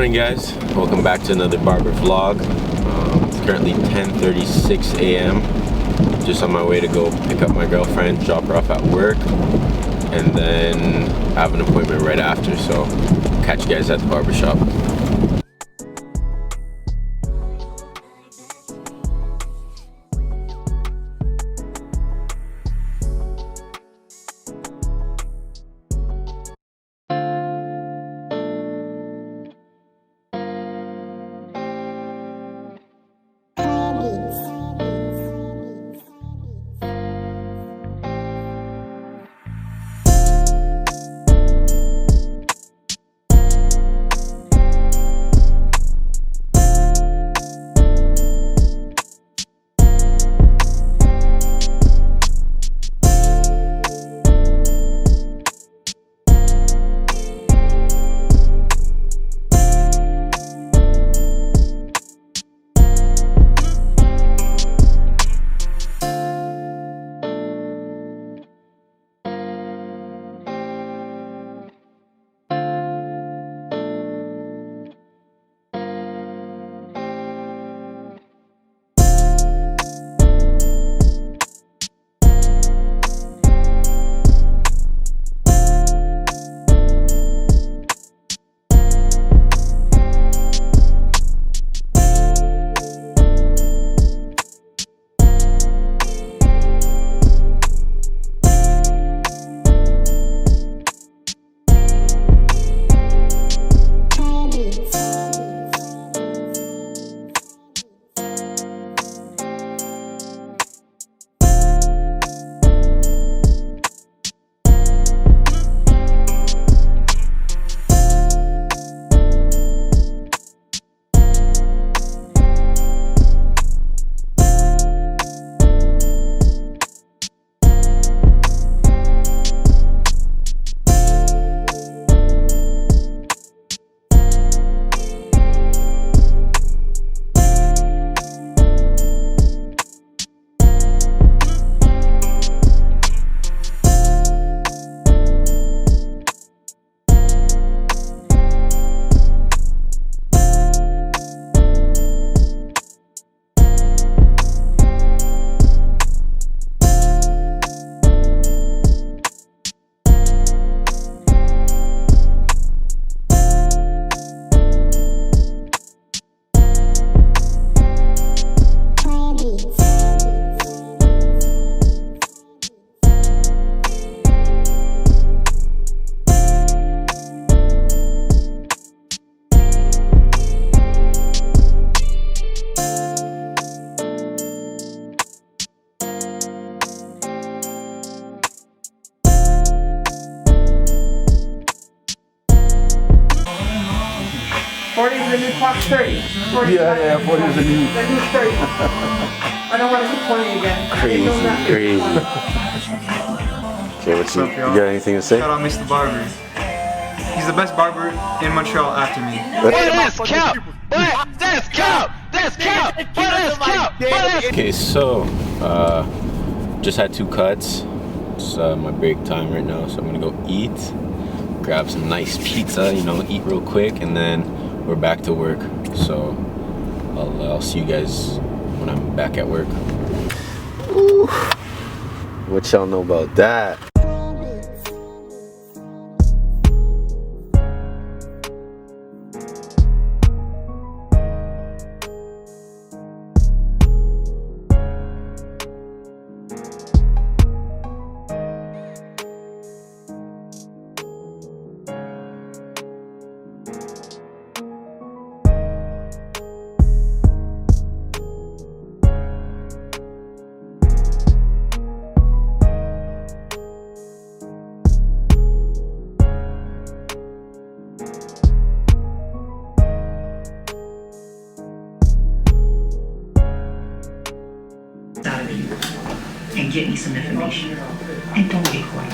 morning, guys. Welcome back to another barber vlog. It's currently 10:36 a.m. Just on my way to go pick up my girlfriend, drop her off at work, and then I have an appointment right after, so catch you guys at the barber shop. The new clock's 30. 40 yeah, 40 is the new 30. I don't want to hit 20 again. Crazy. Okay, What's up, you y'all? got anything to say? Shout out Mase The Barber. He's the best barber in Montreal after me. Okay, so just had 2 cuts. It's my break time right now, so I'm gonna go eat, grab some nice pizza, eat real quick, and then we're back to work. So I'll see you guys when I'm back at work. Ooh. What y'all know about that? Out of you and get me some information. And don't get quiet.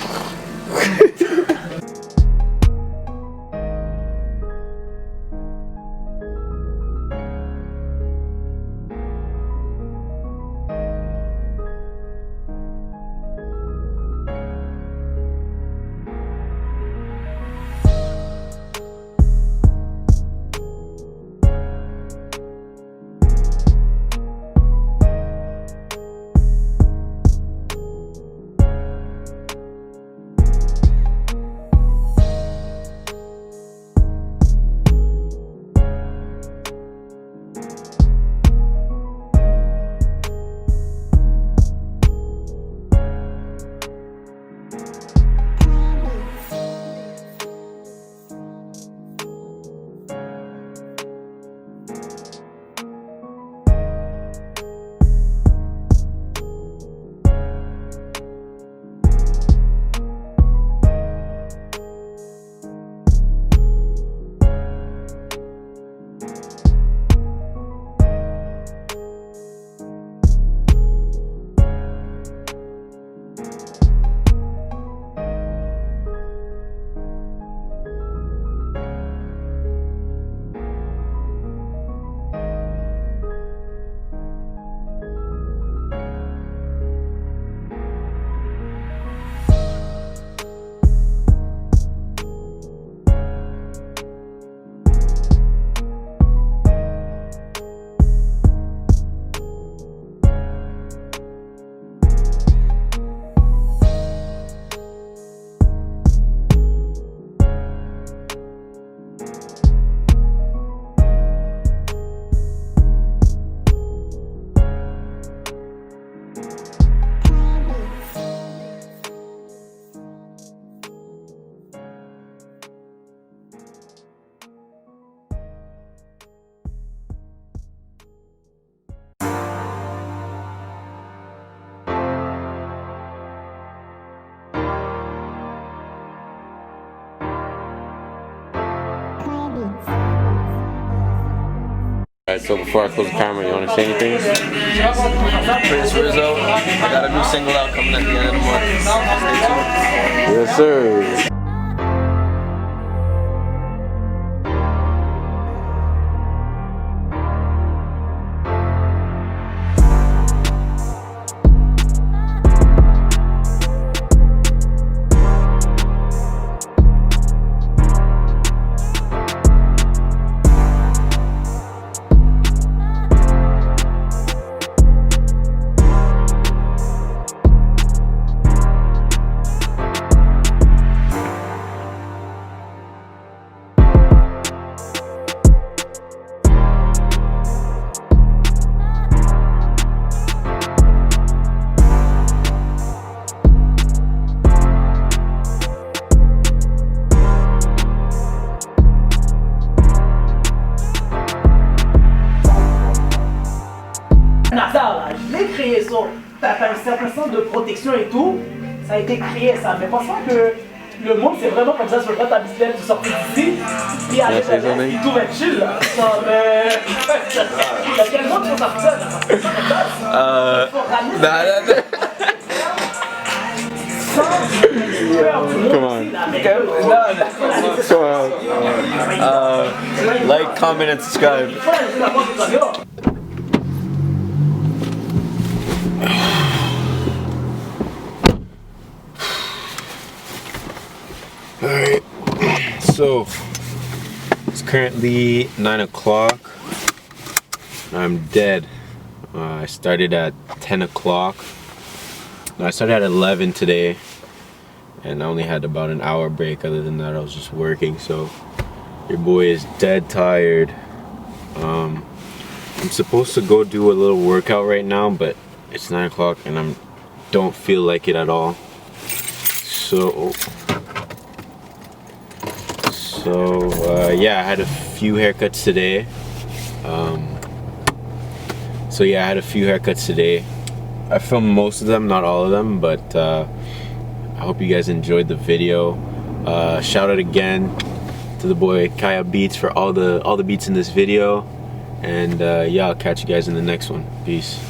Alright, so before I close the camera, you want to say anything? Prince Rizzo, I got a new single out coming at the end of the month. Stay tuned. Yes, sir. Je l'ai créé ça. T'as un certain sens de protection et tout. Ça a été créé ça. Mais pensant que le monde c'est vraiment comme ça, tu veux pas ta bicyclette, tu sors d'ici, puis aller puis tout va être chill là. Non mais. Il y a quel monde qui font ça? Come on. Come on. Like, comment, and subscribe. Alright, so it's currently 9 o'clock. I'm dead. I started at 10 o'clock. No, I started at 11 today, and I only had about an hour break. Other than that, I was just working, so your boy is dead tired. I'm supposed to go do a little workout right now, but it's 9 o'clock and I don't feel like it at all. So yeah, I had a few haircuts today. I filmed most of them, not all of them, but I hope you guys enjoyed the video. Shout out again to the boy Kaya Beats for all the beats in this video, and yeah, I'll catch you guys in the next one. Peace.